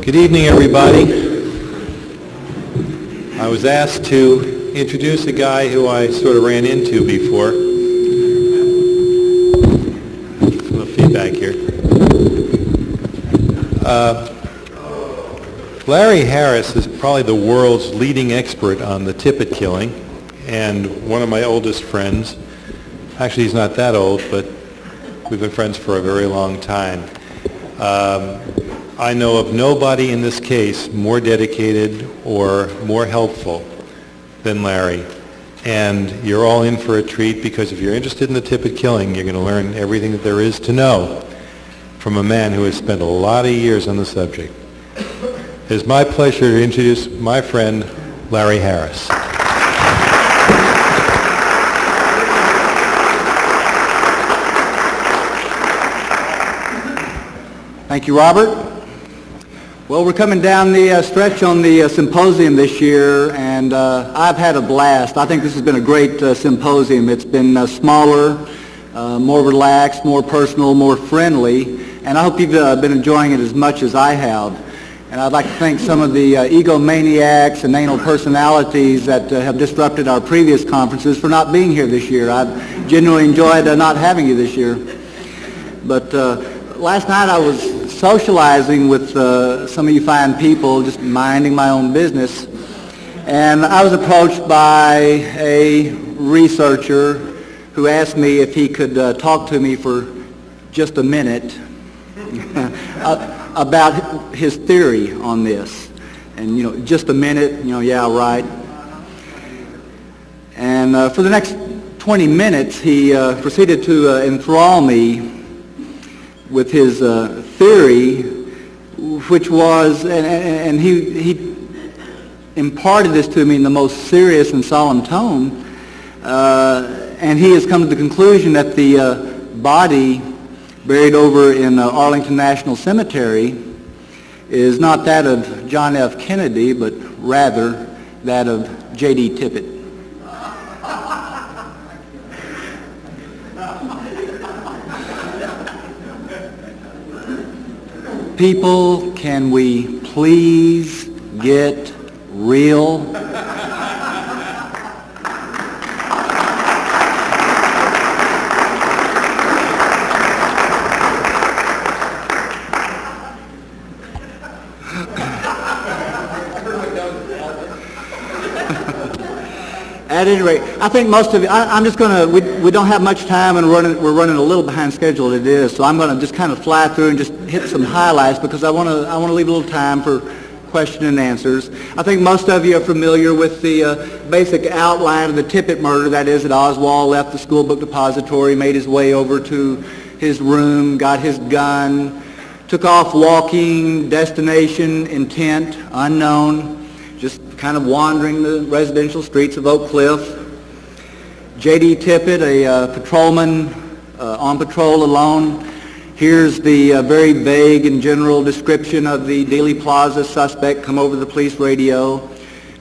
Good evening, everybody. I was asked to introduce a guy who I sort of ran into before. A little feedback here. Larry Harris is probably the world's leading expert on the Tippit killing, and one of my oldest friends. Actually, he's not that old, but we've been friends for a very long time. I know of nobody in this case more dedicated or more helpful than Larry. And you're all in for a treat, because if you're interested in the Tippit killing, you're going to learn everything that there is to know from a man who has spent a lot of years on the subject. It is my pleasure to introduce my friend, Larry Harris. Thank you, Robert. Well, we're coming down the stretch on the symposium this year, and I've had a blast. I think this has been a great symposium. It's been smaller, more relaxed, more personal, more friendly, and I hope you've been enjoying it as much as I have. And I'd like to thank some of the egomaniacs and anal personalities that have disrupted our previous conferences for not being here this year. I've genuinely enjoyed not having you this year. But last night I was socializing with some of you fine people, just minding my own business, and I was approached by a researcher who asked me if he could talk to me for just a minute about his theory on this. And, just a minute, yeah, right. And for the next 20 minutes, he proceeded to enthrall me with his theory, which was, and he imparted this to me in the most serious and solemn tone, and he has come to the conclusion that the body buried over in Arlington National Cemetery is not that of John F. Kennedy, but rather that of J.D. Tippit. People, can we please get real? At any rate, I think most of you, I'm just going to, we don't have much time, and we're running a little behind schedule as it is, so I'm going to just kind of fly through and just hit some highlights, because I want to leave a little time for question and answers. I think most of you are familiar with the basic outline of the Tippit murder. That is, that Oswald left the school book depository, made his way over to his room, got his gun, took off walking, destination, intent, unknown, just kind of wandering the residential streets of Oak Cliff. J.D. Tippit, a patrolman on patrol alone. Here's the very vague and general description of the Dealey Plaza suspect come over the police radio.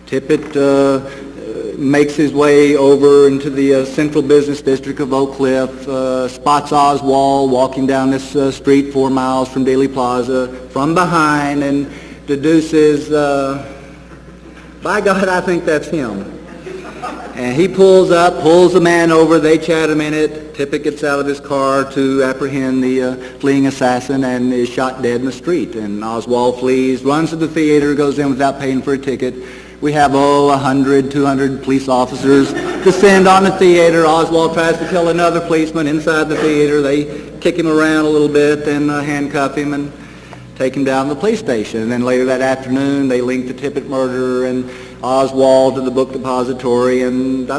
Tippit makes his way over into the central business district of Oak Cliff, spots Oswald walking down this street 4 miles from Dealey Plaza from behind, and deduces, by God, I think that's him. And he pulls the man over, they chat a minute. Tippit gets out of his car to apprehend the fleeing assassin and is shot dead in the street. And Oswald flees, runs to the theater, goes in without paying for a ticket. We have, 100, 200 police officers descend on the theater. Oswald tries to kill another policeman inside the theater. They kick him around a little bit and handcuff him and take him down to the police station. And then later that afternoon, they link the Tippit murder and Oswald to the book depository, and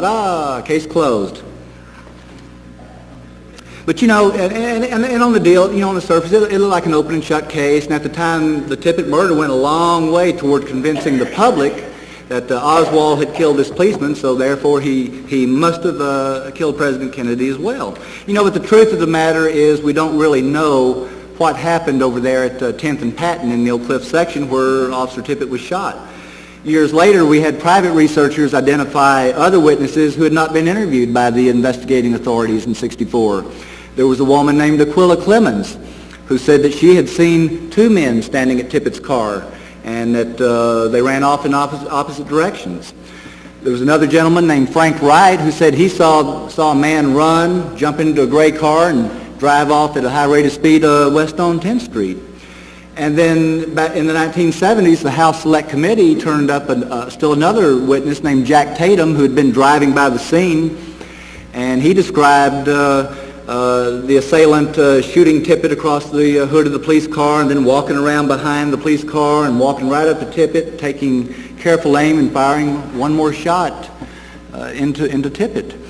case closed. But and on the deal, on the surface, it looked like an open and shut case. And at the time, the Tippit murder went a long way toward convincing the public that Oswald had killed this policeman, so therefore he must have killed President Kennedy as well. But the truth of the matter is, we don't really know what happened over there at 10th and Patton in the Oak Cliff section where Officer Tippit was shot. Years later, we had private researchers identify other witnesses who had not been interviewed by the investigating authorities in '64. There was a woman named Aquila Clemens who said that she had seen two men standing at Tippit's car and that they ran off in opposite directions. There was another gentleman named Frank Wright who said he saw a man run, jump into a gray car, and drive off at a high rate of speed west on 10th Street. And then back in the 1970s, the House Select Committee turned up still another witness named Jack Tatum, who had been driving by the scene, and he described the assailant shooting Tippit across the hood of the police car and then walking around behind the police car and walking right up to Tippit, taking careful aim and firing one more shot into Tippit.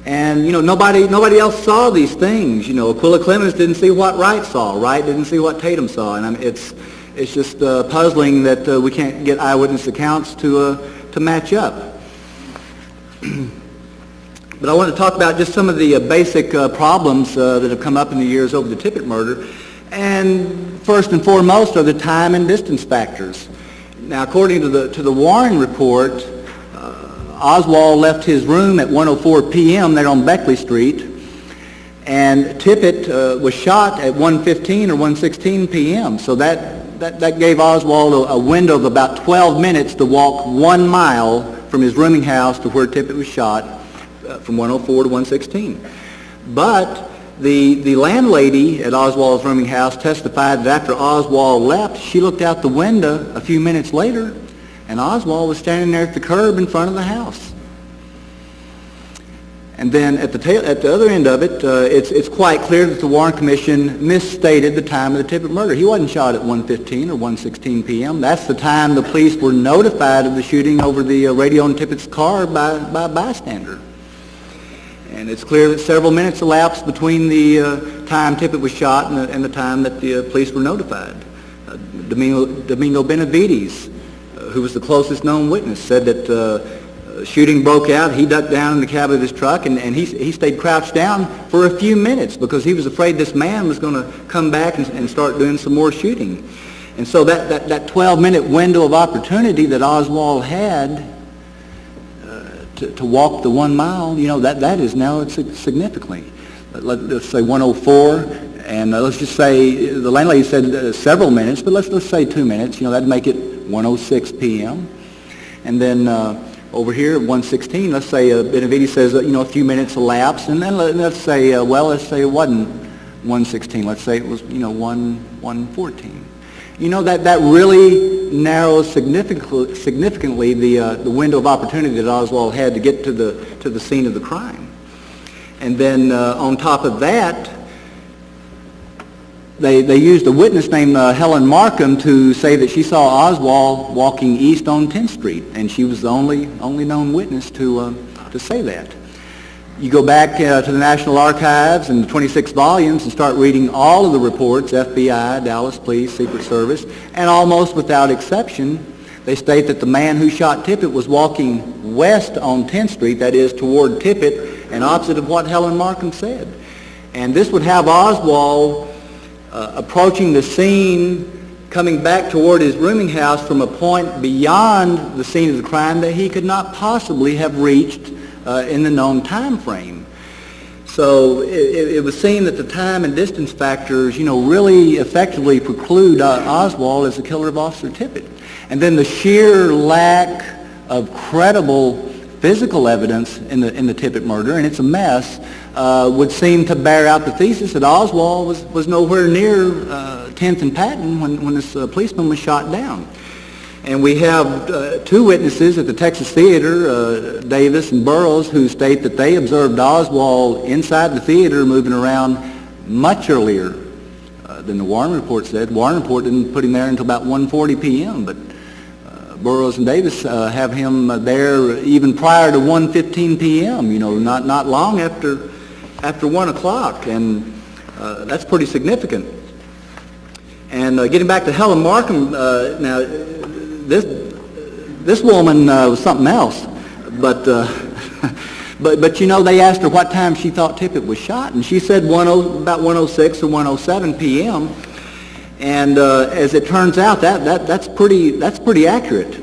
And, you know, nobody else saw these things. You know, Aquila Clemens didn't see what Wright saw. Wright didn't see what Tatum saw. And I mean, it's just puzzling that we can't get eyewitness accounts to match up. But I want to talk about just some of the basic problems that have come up in the years over the Tippit murder. And first and foremost are the time and distance factors. Now, according to the Warren report, Oswald left his room at 1:04 p.m. there on Beckley Street, and Tippit was shot at 1:15 or 1:16 p.m. So that gave Oswald a window of about 12 minutes to walk 1 mile from his rooming house to where Tippit was shot, from 1:04 to 1:16. But the landlady at Oswald's rooming house testified that after Oswald left, she looked out the window a few minutes later, and Oswald was standing there at the curb in front of the house. And then at the other end of it, it's quite clear that the Warren Commission misstated the time of the Tippit murder. He wasn't shot at 1:15 or 1:16 p.m. That's the time the police were notified of the shooting over the radio in Tippit's car by a bystander. And it's clear that several minutes elapsed between the time Tippit was shot and the time that the police were notified. Domingo Benavides, who was the closest known witness, said that shooting broke out. He ducked down in the cab of his truck, and he stayed crouched down for a few minutes because he was afraid this man was going to come back and start doing some more shooting. And so that 12-minute window of opportunity that Oswald had to walk the 1 mile, you know, that is now significantly. Let's say 1:04, and let's just say the landlady said several minutes, but let's say 2 minutes. You know, that'd make it 1:06 p.m. And then over here at 1:16, let's say Benavides says you know, a few minutes elapsed, and then let's say it wasn't 1:16. Let's say it was 1:14. You know, that really narrows significantly the window of opportunity that Oswald had to get to the scene of the crime. And then on top of that, they used a witness named Helen Markham to say that she saw Oswald walking east on 10th Street, and she was the only known witness to say that. You go back to the National Archives and the 26 volumes and start reading all of the reports, FBI, Dallas Police, Secret Service, and almost without exception, they state that the man who shot Tippit was walking west on 10th Street, that is, toward Tippit, and opposite of what Helen Markham said. And this would have Oswald approaching the scene, coming back toward his rooming house from a point beyond the scene of the crime that he could not possibly have reached in the known time frame. So it was seen that the time and distance factors, you know, really effectively preclude Oswald as the killer of Officer Tippit. And then the sheer lack of credible physical evidence in the Tippit murder, and it's a mess, would seem to bear out the thesis that Oswald was nowhere near 10th and Patton when this policeman was shot down. And we have two witnesses at the Texas Theater, Davis and Burroughs, who state that they observed Oswald inside the theater moving around much earlier than the Warren report said. Warren report didn't put him there until about 1:40 p.m., but Burroughs and Davis have him there even prior to 1:15 p.m., you know, not long after 1 o'clock, and that's pretty significant. And getting back to Helen Markham, now, this woman was something else, but you know, they asked her what time she thought Tippit was shot, and she said about 1:06 or 1:07 p.m. And as it turns out, that's pretty accurate.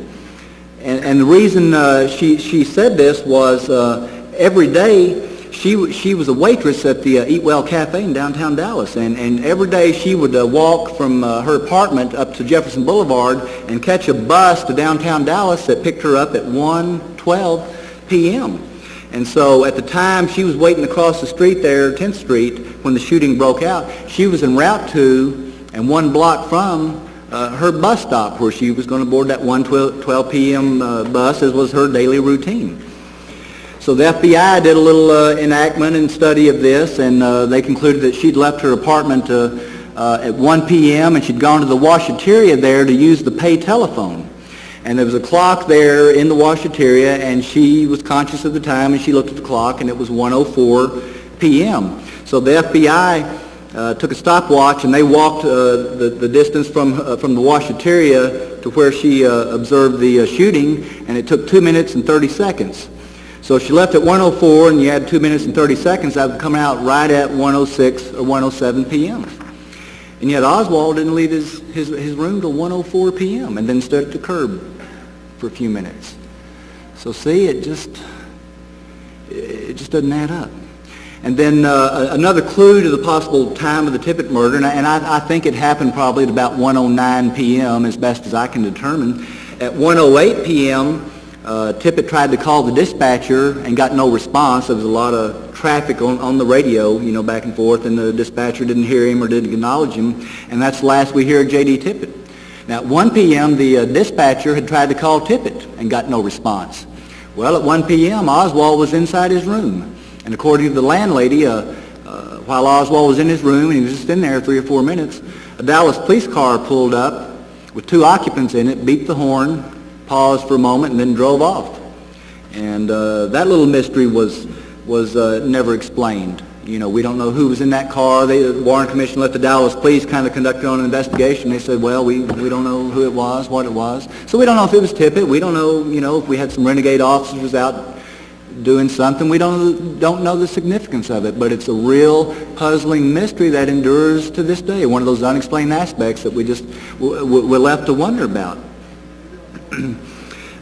And the reason she said this was every day she was a waitress at the Eat Well Cafe in downtown Dallas, and every day she would walk from her apartment up to Jefferson Boulevard and catch a bus to downtown Dallas that picked her up at 1:12 p.m. And so at the time she was waiting across the street there, 10th Street, when the shooting broke out, she was en route to and 1 block from her bus stop where she was going to board that 1:12 p.m. Bus, as was her daily routine. So the FBI did a little enactment and study of this, and they concluded that she'd left her apartment at 1 p.m. and she'd gone to the washateria there to use the pay telephone. And there was a clock there in the washateria, and she was conscious of the time, and she looked at the clock, and it was 1:04 p.m. So the FBI took a stopwatch, and they walked the distance from the washateria to where she observed the shooting, and it took 2 minutes and 30 seconds. So she left at 1:04, and you had 2 minutes and 30 seconds. That would come out right at 1:06 or 1:07 p.m. And yet Oswald didn't leave his room till 1:04 p.m. and then stood at the curb for a few minutes. So see, it just doesn't add up. And then another clue to the possible time of the Tippit murder, and I think it happened probably at about 1:09 p.m. as best as I can determine. At 1:08 p.m., Tippit tried to call the dispatcher and got no response. There was a lot of traffic on the radio, back and forth, and the dispatcher didn't hear him or didn't acknowledge him, and that's the last we hear of J.D. Tippit. Now, at 1 p.m., the dispatcher had tried to call Tippit and got no response. Well, at 1 p.m., Oswald was inside his room, and according to the landlady, while Oswald was in his room, and he was just in there 3 or 4 minutes, a Dallas police car pulled up with 2 occupants in it, beeped the horn, paused for a moment, and then drove off. And that little mystery was never explained. We don't know who was in that car. The Warren Commission let the Dallas police kind of conduct their own investigation. They said, well, we don't know who it was, what it was. So we don't know if it was Tippit. We don't know, if we had some renegade officers out doing something. We don't know the significance of it. But it's a real puzzling mystery that endures to this day. One of those unexplained aspects that we're left to wonder about.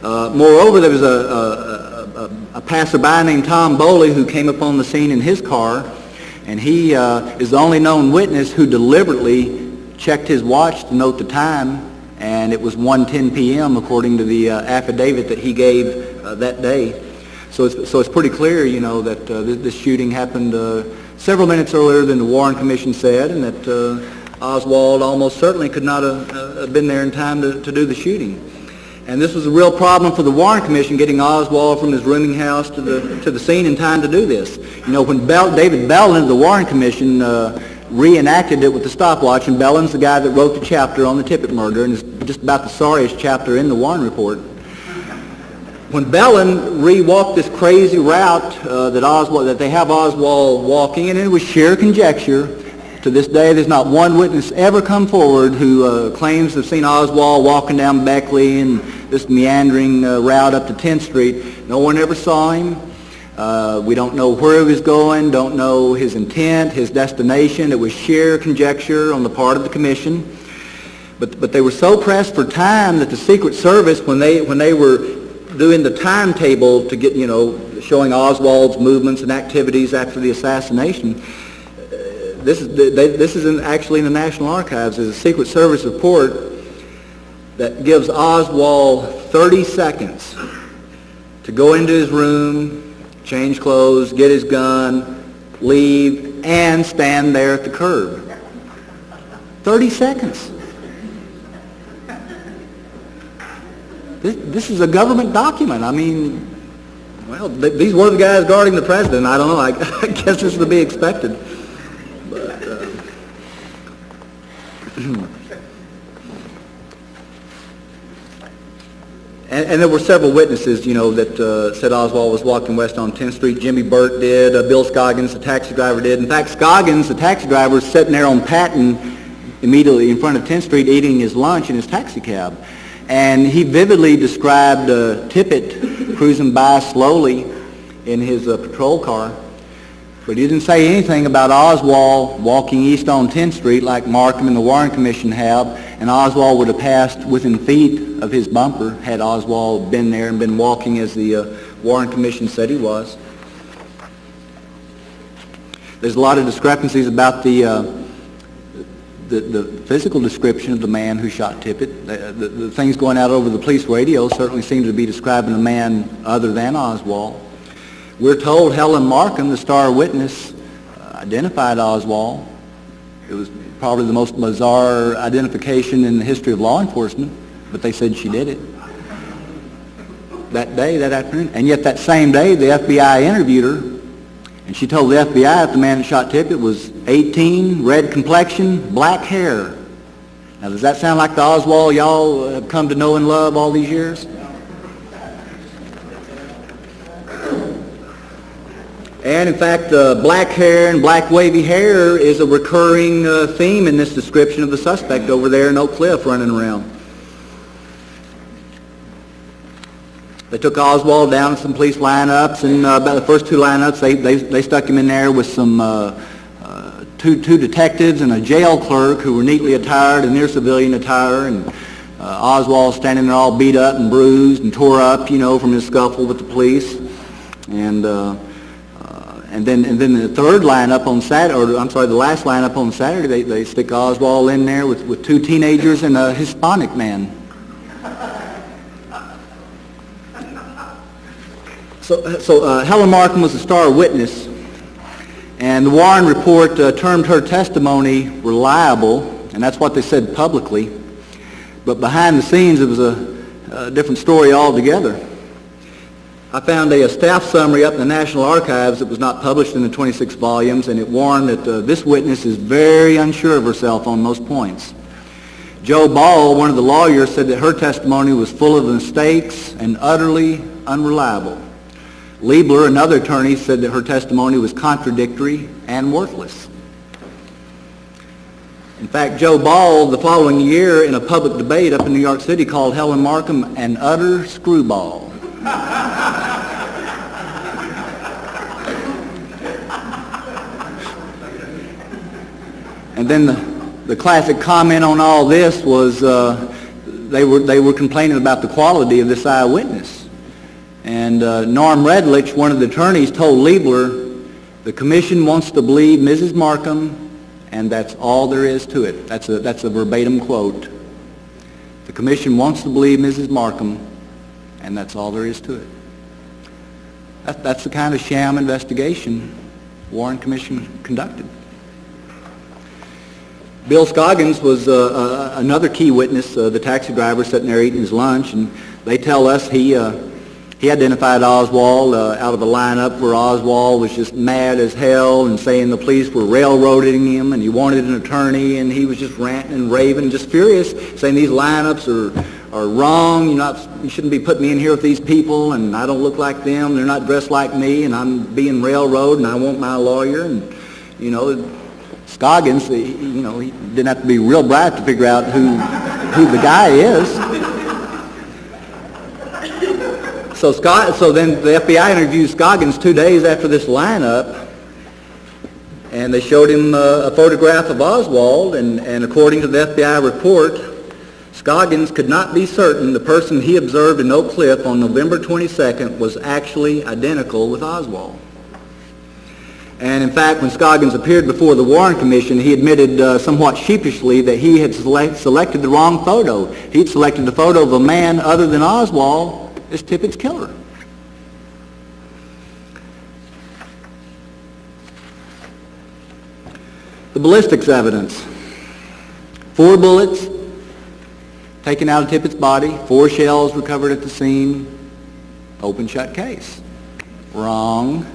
Moreover, there was a passerby named Tom Boley who came upon the scene in his car, and he is the only known witness who deliberately checked his watch to note the time, and it was 1:10 p.m. according to the affidavit that he gave that day. So it's pretty clear, that this shooting happened several minutes earlier than the Warren Commission said, and that Oswald almost certainly could not have been there in time to do the shooting. And this was a real problem for the Warren Commission, getting Oswald from his rooming house to the scene in time to do this. When David Bellin of the Warren Commission reenacted it with the stopwatch, and Bellin's the guy that wrote the chapter on the Tippit murder, and is just about the sorriest chapter in the Warren report. When Bellin re-walked this crazy route that they have Oswald walking, and it was sheer conjecture. To this day, there's not one witness ever come forward who claims to have seen Oswald walking down Beckley and this meandering route up to 10th Street. No one ever saw him. We don't know where he was going, don't know his intent, his destination. It was sheer conjecture on the part of the commission. But they were so pressed for time that the Secret Service, when they were doing the timetable to get, showing Oswald's movements and activities after the assassination, this is actually in the National Archives. There's a Secret Service report that gives Oswald 30 seconds to go into his room, change clothes, get his gun, leave, and stand there at the curb. 30 seconds. This is a government document. These were the guys guarding the president. I don't know. I guess this is to be expected. And there were several witnesses, that said Oswald was walking west on 10th Street. Jimmy Burt did. Bill Scoggins, the taxi driver, did. In fact, Scoggins, the taxi driver, was sitting there on Patton immediately in front of 10th Street eating his lunch in his taxi cab. And he vividly described Tippit cruising by slowly in his patrol car. But he didn't say anything about Oswald walking east on 10th Street like Markham and the Warren Commission have, and Oswald would have passed within feet of his bumper had Oswald been there and been walking as the Warren Commission said he was. There's a lot of discrepancies about the physical description of the man who shot Tippit. The things going out over the police radio certainly seem to be describing a man other than Oswald. We're told Helen Markham, the star witness, identified Oswald. It was probably the most bizarre identification in the history of law enforcement, but they said she did it that day, that afternoon. And yet that same day, the FBI interviewed her, and she told the FBI that the man that shot Tippit was 18, red complexion, black hair. Now, does that sound like the Oswald y'all have come to know and love all these years? And in fact, black hair and black wavy hair is a recurring theme in this description of the suspect over there in Oak Cliff running around. They took Oswald down in some police lineups, and about the first two lineups, they stuck him in there with some two detectives and a jail clerk who were neatly attired in their civilian attire, and Oswald standing there all beat up and bruised and tore up, you know, from his scuffle with the police. And then the third lineup on Saturday, or I'm sorry, the last lineup on Saturday, they stick Oswald in there with two teenagers and a Hispanic man. So Helen Markham was a star witness, and the Warren report termed her testimony reliable, and that's what they said publicly. But behind the scenes, it was a different story altogether. I found a staff summary up in the National Archives that was not published in the 26 volumes, and it warned that this witness is very unsure of herself on most points. Joe Ball, one of the lawyers, said that her testimony was full of mistakes and utterly unreliable. Liebler, another attorney, said that her testimony was contradictory and worthless. In fact, Joe Ball, the following year, in a public debate up in New York City, called Helen Markham an utter screwball. And then the classic comment on all this was they were complaining about the quality of this eyewitness. And Norm Redlich, one of the attorneys, told Liebler, the commission wants to believe Mrs. Markham, and that's all there is to it. That's a verbatim quote. The commission wants to believe Mrs. Markham, and that's all there is to it. That's the kind of sham investigation Warren Commission conducted. Bill Scoggins was another key witness, the taxi driver sitting there eating his lunch, and they tell us he identified Oswald out of a lineup where Oswald was just mad as hell and saying the police were railroading him and he wanted an attorney, and he was just ranting and raving, just furious, saying these lineups are wrong, you shouldn't be putting me in here with these people, and I don't look like them, they're not dressed like me, and I'm being railroaded, and I want my lawyer. And, you know, Scoggins, he didn't have to be real bright to figure out who the guy is. So then the FBI interviewed Scoggins 2 days after this lineup, and they showed him a photograph of Oswald, and according to the FBI report, Scoggins could not be certain the person he observed in Oak Cliff on November 22nd was actually identical with Oswald. And in fact, when Scoggins appeared before the Warren Commission, he admitted somewhat sheepishly that he had selected the wrong photo. He'd selected the photo of a man other than Oswald as Tippit's killer. The ballistics evidence. 4 bullets taken out of Tippit's body, 4 shells recovered at the scene, open shut case. Wrong.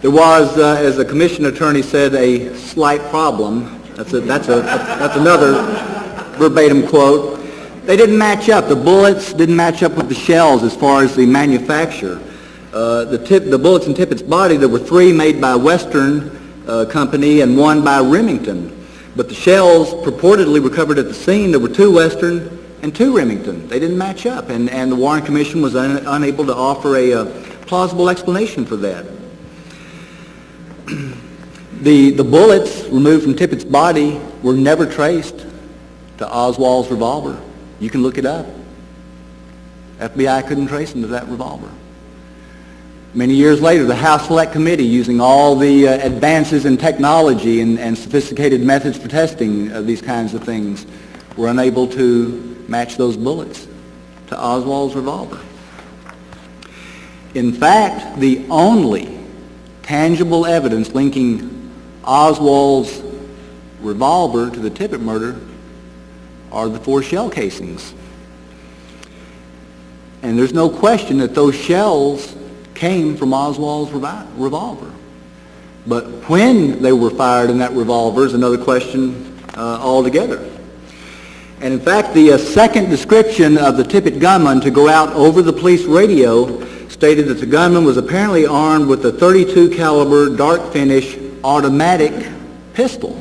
There was, as the commission attorney said, a slight problem. That's another verbatim quote. They didn't match up. The bullets didn't match up with the shells as far as the manufacturer. The bullets in Tippit's body, there were 3 made by Western Company and 1 by Remington. But the shells purportedly recovered at the scene, there were 2 Western and 2 Remington. They didn't match up, and the Warren Commission was unable to offer a plausible explanation for that. The bullets removed from Tippit's body were never traced to Oswald's revolver. You can look it up. FBI couldn't trace them to that revolver. Many years later, the House Select Committee, using all the advances in technology and sophisticated methods for testing of these kinds of things, were unable to match those bullets to Oswald's revolver. In fact, the only tangible evidence linking Oswald's revolver to the Tippit murder are the 4 shell casings. And there's no question that those shells came from Oswald's revolver. But when they were fired in that revolver is another question altogether. And in fact, the second description of the Tippit gunman to go out over the police radio stated that the gunman was apparently armed with a .32 caliber dark finish automatic pistol.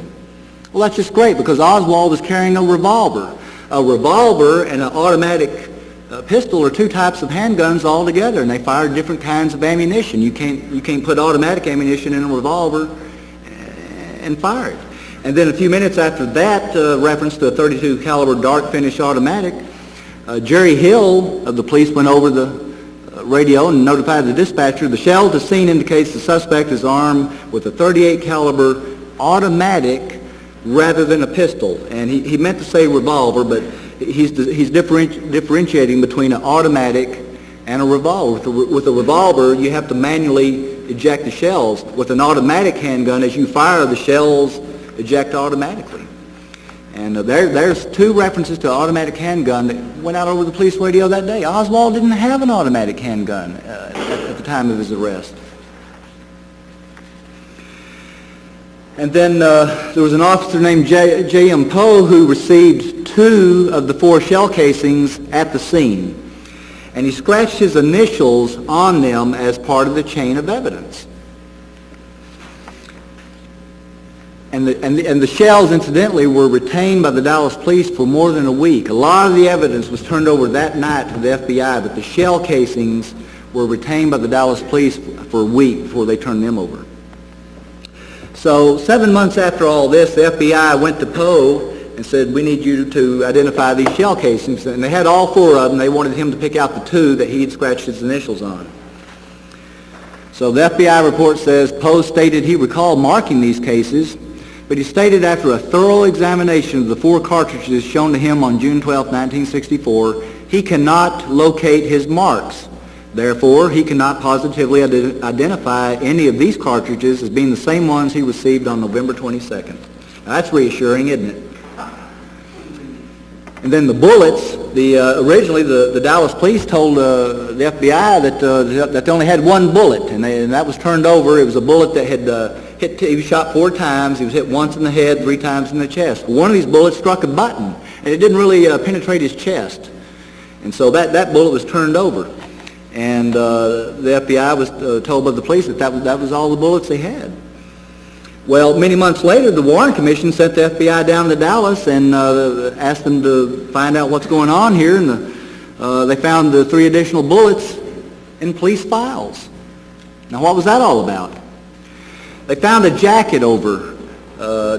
Well, that's just great because Oswald was carrying a revolver. A revolver and an automatic pistol are 2 types of handguns altogether, and they fire different kinds of ammunition. You can't put automatic ammunition in a revolver and fire it. And then a few minutes after that reference to a .32 caliber dark finish automatic, Jerry Hill of the police went over the radio and notified the dispatcher, the shell at the scene indicates the suspect is armed with a .38 caliber automatic rather than a pistol. And he meant to say revolver, but he's differentiating between an automatic and a revolver. With a revolver, you have to manually eject the shells. With an automatic handgun, as you fire, the shells eject automatically. And there's 2 references to an automatic handgun that went out over the police radio that day. Oswald didn't have an automatic handgun at the time of his arrest. And then there was an officer named J.M. Poe who received 2 of the 4 shell casings at the scene. And he scratched his initials on them as part of the chain of evidence. And the shells, incidentally, were retained by the Dallas police for more than a week. A lot of the evidence was turned over that night to the FBI, but the shell casings were retained by the Dallas police for a week before they turned them over. So 7 months after all this, the FBI went to Poe and said, we need you to identify these shell casings. And they had all 4 of them. They wanted him to pick out the 2 that he had scratched his initials on. So the FBI report says Poe stated he recalled marking these cases, but he stated after a thorough examination of the 4 cartridges shown to him on June 12, 1964, he cannot locate his marks. Therefore, he cannot positively identify any of these cartridges as being the same ones he received on November 22nd. Now, that's reassuring, isn't it? And then the bullets, originally the Dallas police told the FBI that they only had 1 bullet, and that was turned over. It was a bullet that had he was shot 4 times. He was hit once in the head, 3 times in the chest. One of these bullets struck a button, and it didn't really penetrate his chest. And so that bullet was turned over. And the FBI was told by the police that was all the bullets they had. Well, many months later, the Warren Commission sent the FBI down to Dallas and asked them to find out what's going on here. And they found the 3 additional bullets in police files. Now, what was that all about? They found a jacket over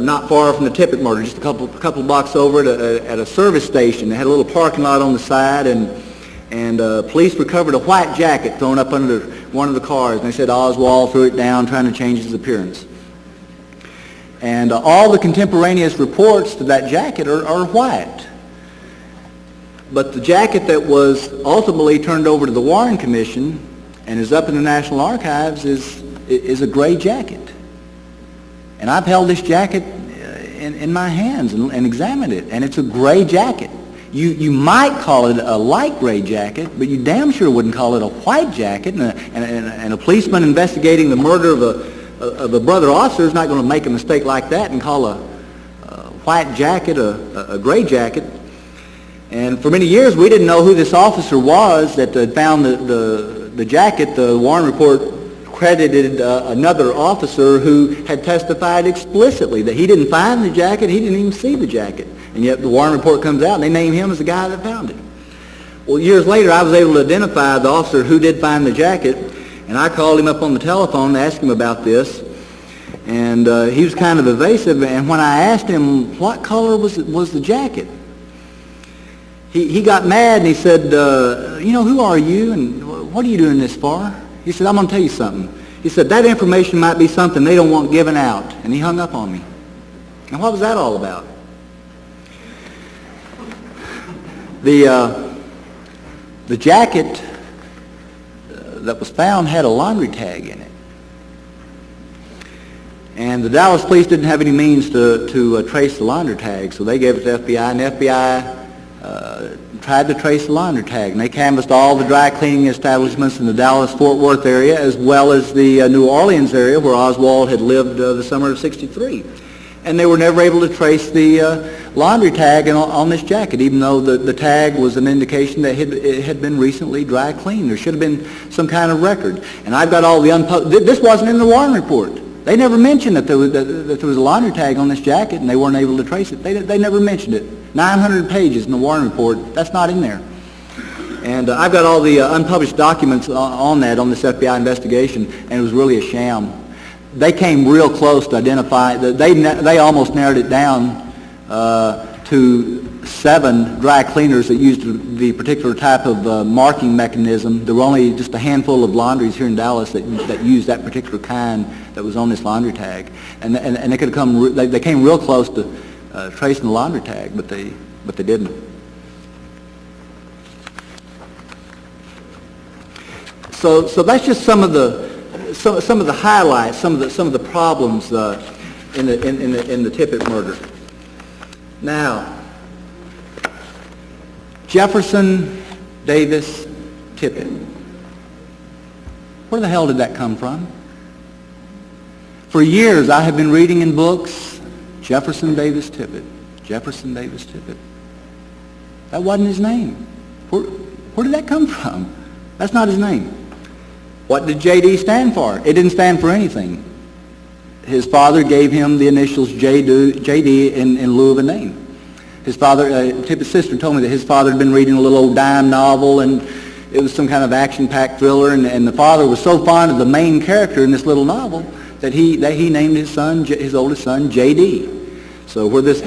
not far from the Tippit murder, just a couple blocks over at a service station. They had a little parking lot on the side, and police recovered a white jacket thrown up under one of the cars. And they said Oswald threw it down trying to change his appearance. And all the contemporaneous reports to that jacket are white. But the jacket that was ultimately turned over to the Warren Commission and is up in the National Archives is a gray jacket. And I've held this jacket in my hands and examined it, and it's a gray jacket. You might call it a light gray jacket, but you damn sure wouldn't call it a white jacket. And a policeman investigating the murder of a brother officer is not going to make a mistake like that and call a white jacket a gray jacket. And for many years, we didn't know who this officer was that had found the jacket. The Warren report credited another officer who had testified explicitly that he didn't find the jacket, he didn't even see the jacket. And yet the Warren report comes out and they name him as the guy that found it. Well, years later, I was able to identify the officer who did find the jacket, and I called him up on the telephone to ask him about this. And he was kind of evasive, and when I asked him what color was the jacket, he got mad and he said, who are you and what are you doing this for? He said, I'm going to tell you something. He said, that information might be something they don't want given out. And he hung up on me. And what was that all about? The jacket that was found had a laundry tag in it. And the Dallas police didn't have any means to trace the laundry tag, so they gave it to the FBI, and the FBI tried to trace the laundry tag. And they canvassed all the dry cleaning establishments in the Dallas-Fort Worth area, as well as the New Orleans area where Oswald had lived the summer of '63. And they were never able to trace the laundry tag on this jacket, even though the tag was an indication that it had been recently dry cleaned. There should have been some kind of record. And I've got all the this wasn't in the Warren report. They never mentioned that there was a laundry tag on this jacket, and they weren't able to trace it. They never mentioned it. 900 pages in the Warren report, that's not in there. And I've got all the unpublished documents on this FBI investigation, and it was really a sham. They came real close to identify, they almost narrowed it down to 7 dry cleaners that used the particular type of marking mechanism. There were only just a handful of laundries here in Dallas that used that particular kind that was on this laundry tag. And they could have they came real close to tracing the laundry tag, but they didn't. So that's just some of the highlights, some of the problems in the Tippit murder. Now, Jefferson Davis Tippit. Where the hell did that come from? For years I have been reading in books, Jefferson Davis Tippit, Jefferson Davis Tippit. That wasn't his name. Where did that come from? That's not his name. What did J.D. stand for? It didn't stand for anything. His father gave him the initials J.D. in lieu of a name. His father, Tippit's sister told me that his father had been reading a little old dime novel, and it was some kind of action-packed thriller, and the father was so fond of the main character in this little novel that he named his oldest son, J.D. So where this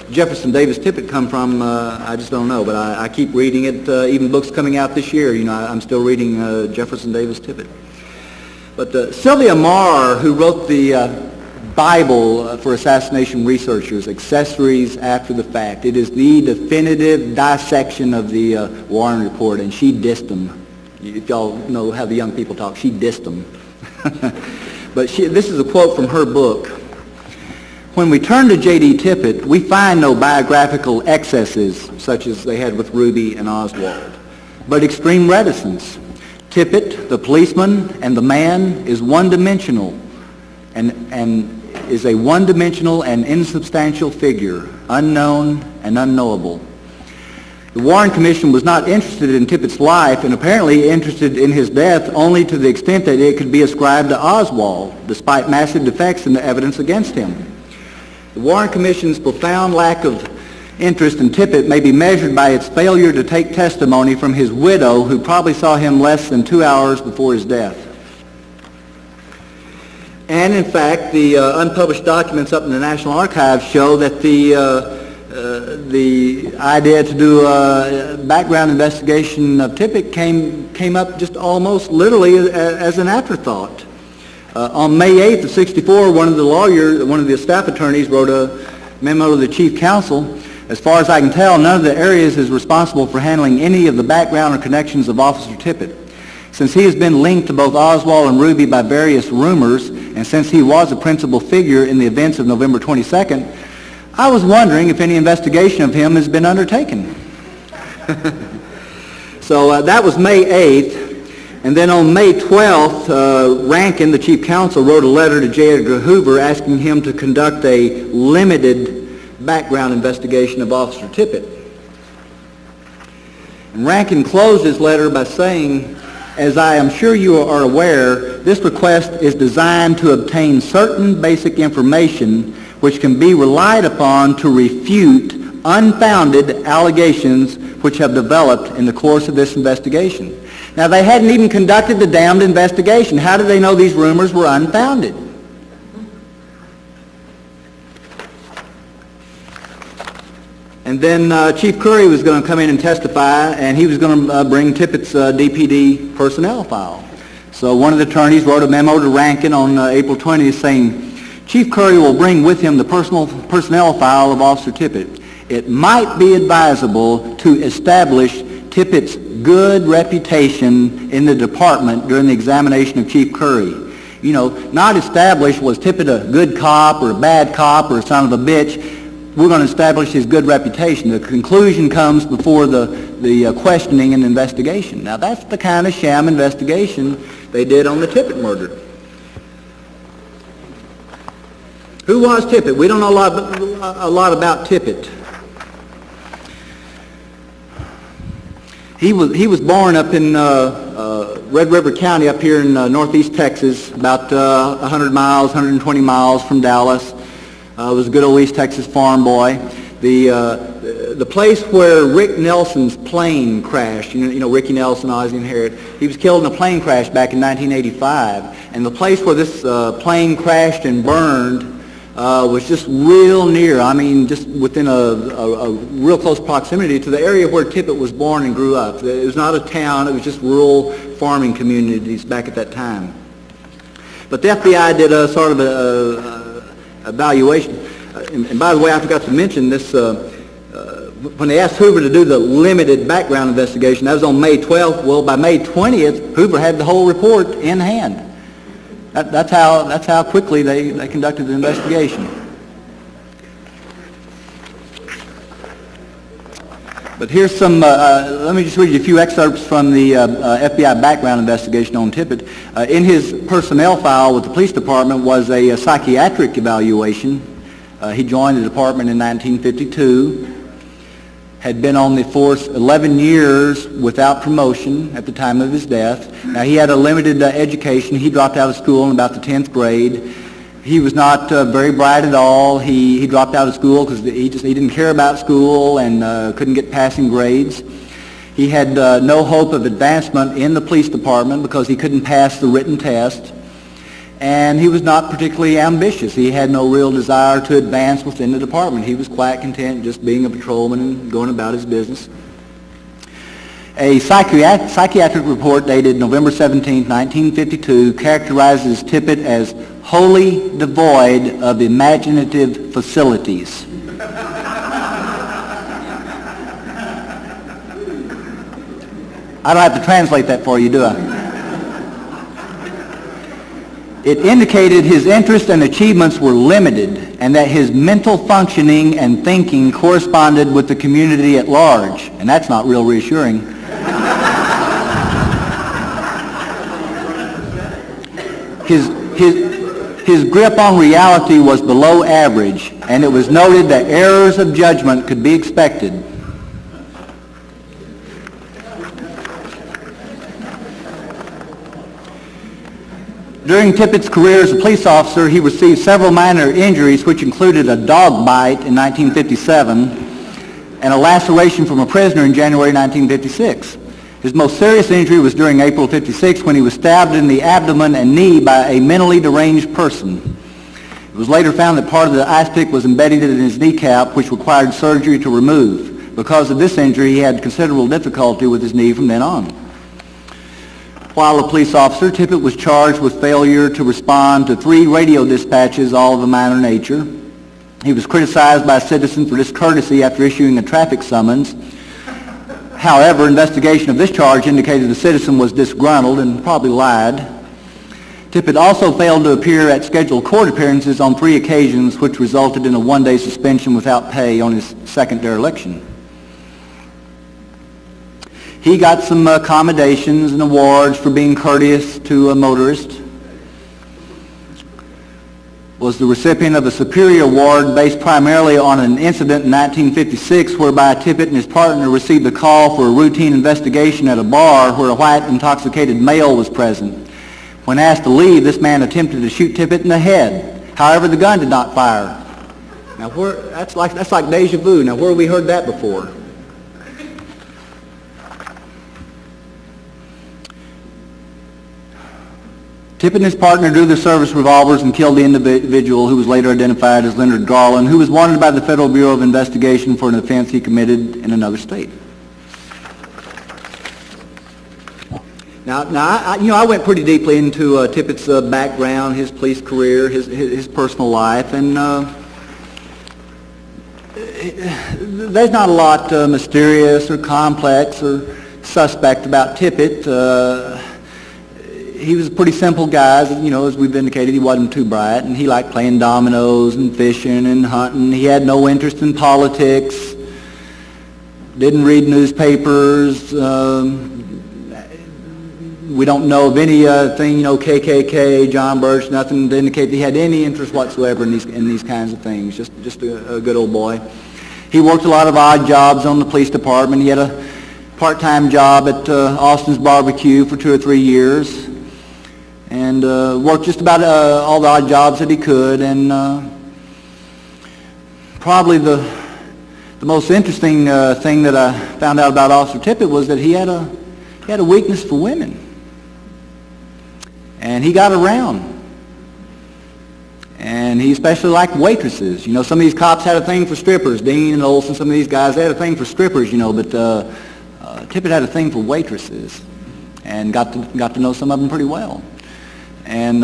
Jefferson Davis Tippit come from, I just don't know, but I keep reading it. Even books coming out this year, I'm still reading Jefferson Davis Tippit. But Sylvia Marr, who wrote the Bible for assassination researchers, Accessories After the Fact, it is the definitive dissection of the Warren report, and she dissed them. If y'all know how the young people talk, she dissed them. But this is a quote from her book. When we turn to J.D. Tippit, we find no biographical excesses such as they had with Ruby and Oswald, but extreme reticence. Tippit, the policeman, and the man is one-dimensional and is a one-dimensional and insubstantial figure, unknown and unknowable. The Warren Commission was not interested in Tippit's life and apparently interested in his death only to the extent that it could be ascribed to Oswald, despite massive defects in the evidence against him. The Warren Commission's profound lack of interest in Tippit may be measured by its failure to take testimony from his widow, who probably saw him less than 2 hours before his death. And in fact, the unpublished documents up in the National Archives show that the idea to do a background investigation of Tippit came up just almost literally as an afterthought. On May 8th of '64, one of the staff attorneys wrote a memo to the chief counsel. As far as I can tell, none of the areas is responsible for handling any of the background or connections of Officer Tippit. Since he has been linked to both Oswald and Ruby by various rumors, and since he was a principal figure in the events of November 22nd, I was wondering if any investigation of him has been undertaken. So that was May 8th. And then on May 12th, Rankin, the chief counsel, wrote a letter to J. Edgar Hoover asking him to conduct a limited background investigation of Officer Tippit. And Rankin closed his letter by saying, "As I am sure you are aware, this request is designed to obtain certain basic information which can be relied upon to refute unfounded allegations which have developed in the course of this investigation." Now, they hadn't even conducted the damned investigation. How did they know these rumors were unfounded? And then Chief Curry was going to come in and testify, and he was going to bring Tippit's DPD personnel file. So one of the attorneys wrote a memo to Rankin on April 20th saying, Chief Curry will bring with him the personnel file of Officer Tippit. It might be advisable to establish Tippit's good reputation in the department during the examination of Chief Curry. You know, not establish was Tippit a good cop or a bad cop or a son of a bitch. We're going to establish his good reputation. The conclusion comes before the questioning and investigation. Now that's the kind of sham investigation they did on the Tippit murder. Who was Tippit? We don't know a lot about Tippit. He was born up in Red River County up here in northeast Texas, about 100 miles, 120 miles from Dallas. Was a good old East Texas farm boy. The place where Rick Nelson's plane crashed, you know Ricky Nelson, Ozzie and Harriet, he was killed in a plane crash back in 1985. And the place where this plane crashed and burned was just real near, I mean just within a real close proximity to the area where Tippit was born and grew up. It was not a town, it was just rural farming communities back at that time. But the FBI did a sort of a evaluation. And by the way, I forgot to mention this, when they asked Hoover to do the limited background investigation, that was on May 12th. Well, by May 20th, Hoover had the whole report in hand. That's how quickly they conducted the investigation. But here's some, let me just read you a few excerpts from the FBI background investigation on Tippit. In his personnel file with the police department was a psychiatric evaluation. He joined the department in 1952, had been on the force 11 years without promotion at the time of his death. Now he had a limited education. He dropped out of school in about the 10th grade. He was not very bright at all. He dropped out of school because he didn't care about school and couldn't get passing grades. He had no hope of advancement in the police department because he couldn't pass the written test. And he was not particularly ambitious. He had no real desire to advance within the department. He was quite content just being a patrolman and going about his business. A psychiatric report dated November 17, 1952 characterizes Tippit as wholly devoid of imaginative facilities. I don't have to translate that for you, do I? It indicated his interests and achievements were limited and that his mental functioning and thinking corresponded with the community at large. And that's not real reassuring. His grip on reality was below average, and it was noted that errors of judgment could be expected. During Tippit's career as a police officer, he received several minor injuries, which included a dog bite in 1957 and a laceration from a prisoner in January 1956. His most serious injury was during April '56 when he was stabbed in the abdomen and knee by a mentally deranged person. It was later found that part of the ice pick was embedded in his kneecap, which required surgery to remove. Because of this injury, he had considerable difficulty with his knee from then on. While a police officer, Tippit was charged with failure to respond to 3 radio dispatches, all of a minor nature. He was criticized by citizens for discourtesy after issuing a traffic summons. However, investigation of this charge indicated the citizen was disgruntled and probably lied. Tippit also failed to appear at scheduled court appearances on 3 occasions, which resulted in a 1-day suspension without pay on his second dereliction. He got some accommodations and awards for being courteous to a motorist. Was the recipient of a Superior Award based primarily on an incident in 1956 whereby Tippit and his partner received a call for a routine investigation at a bar where a white intoxicated male was present. When asked to leave, this man attempted to shoot Tippit in the head. However, the gun did not fire. Now, that's like deja vu. Now, where have we heard that before? Tippit and his partner drew their service revolvers and killed the individual, who was later identified as Leonard Garland, who was wanted by the Federal Bureau of Investigation for an offense he committed in another state. Now, I went pretty deeply into Tippit's background, his police career, his personal life, and there's not a lot mysterious or complex or suspect about Tippit. He was a pretty simple guy, as we've indicated. He wasn't too bright, and he liked playing dominoes and fishing and hunting. He had no interest in politics, didn't read newspapers. We don't know of anything, KKK, John Birch, nothing to indicate that he had any interest whatsoever in these kinds of things. Just a good old boy. He worked a lot of odd jobs on the police department. He had a part-time job at Austin's Barbecue for 2 or 3 years, and worked just about all the odd jobs that he could. And probably the most interesting thing that I found out about Officer Tippit was that he had a weakness for women, and he got around. And he especially liked waitresses. Some of these cops had a thing for strippers. Dean and Olson, some of these guys, they had a thing for strippers, but Tippit had a thing for waitresses, and got to know some of them pretty well. And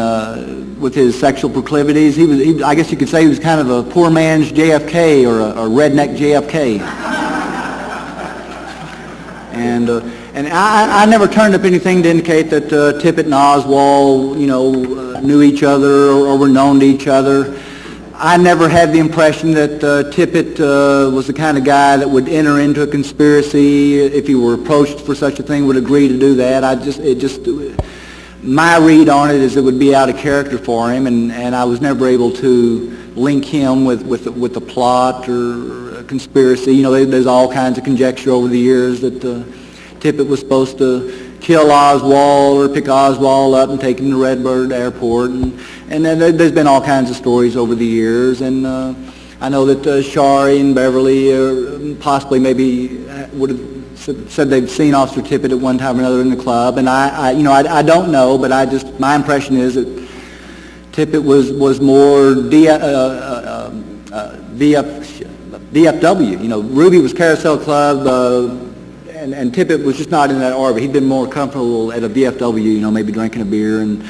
with his sexual proclivities, he I guess you could say he was kind of a poor man's JFK, or a redneck JFK. And I never turned up anything to indicate that Tippit and Oswald, knew each other or were known to each other. I never had the impression that Tippit was the kind of guy that would enter into a conspiracy if he were approached for such a thing, would agree to do that. My read on it is it would be out of character for him, and I was never able to link him with a plot or a conspiracy. There's all kinds of conjecture over the years that Tippit was supposed to kill Oswald or pick Oswald up and take him to Redbird Airport, and then there's been all kinds of stories over the years, and I know that Shari and Beverly possibly maybe would have said they've seen Officer Tippit at one time or another in the club, and I don't know, but my impression is that Tippit was more VFW. Ruby was Carousel Club, and Tippit was just not in that orbit. He'd been more comfortable at a VFW, maybe drinking a beer and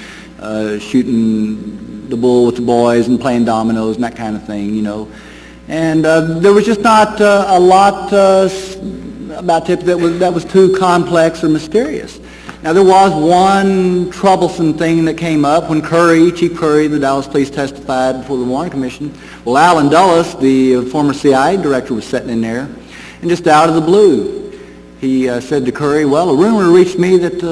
shooting the bull with the boys and playing dominoes and that kind of thing, And there was just not a lot about Tippit that was too complex or mysterious. Now, there was one troublesome thing that came up when Chief Curry, the Dallas Police, testified before the Warren Commission. Well, Alan Dulles, the former CIA director, was sitting in there, and just out of the blue, he said to Curry, well, a rumor reached me that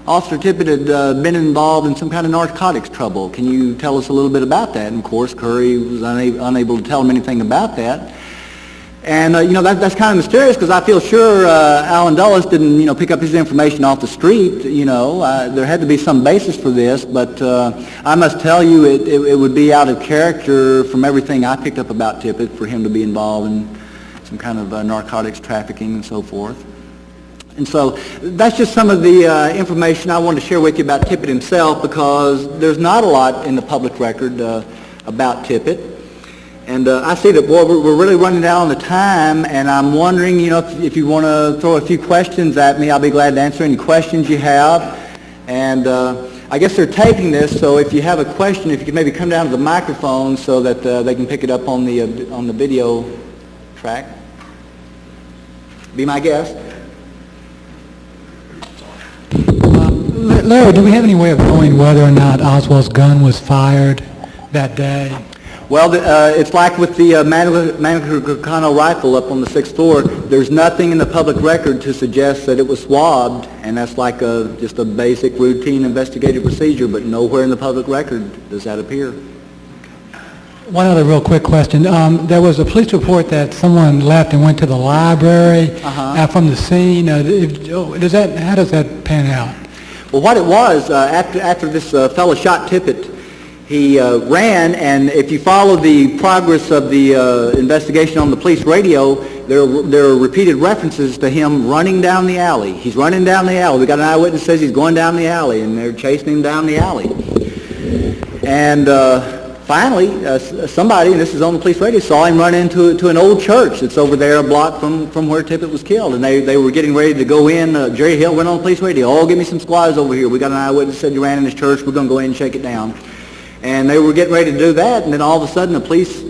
Officer Tippit had been involved in some kind of narcotics trouble. Can you tell us a little bit about that? And, of course, Curry was unable to tell him anything about that. And, that's kind of mysterious, because I feel sure Alan Dulles didn't, pick up his information off the street. There had to be some basis for this, but I must tell you it would be out of character from everything I picked up about Tippit for him to be involved in some kind of narcotics trafficking and so forth. And so that's just some of the information I wanted to share with you about Tippit himself, because there's not a lot in the public record about Tippit. And I see that, boy, we're really running down on the time, and I'm wondering, if you want to throw a few questions at me, I'll be glad to answer any questions you have. And I guess they're taping this, so if you have a question, if you could maybe come down to the microphone so that they can pick it up on the video track. Be my guest. Larry, do we have any way of knowing whether or not Oswald's gun was fired that day? Well, it's like with the Manicocano rifle up on the 6th floor. There's nothing in the public record to suggest that it was swabbed, and that's like just a basic routine investigative procedure, but nowhere in the public record does that appear. One other real quick question. There was a police report that someone left and went to the library from the scene. How does that pan out? Well, what it was, after this fellow shot Tippit, he ran, and if you follow the progress of the investigation on the police radio, there are repeated references to him running down the alley. He's running down the alley. We got an eyewitness that says he's going down the alley, and they're chasing him down the alley. And finally, somebody, and this is on the police radio, saw him run into an old church that's over there a block from where Tippit was killed. And they were getting ready to go in. Jerry Hill went on the police radio, "Oh, give me some squads over here. We got an eyewitness said you ran in his church. We're going to go in and shake it down." And they were getting ready to do that, and then all of a sudden the police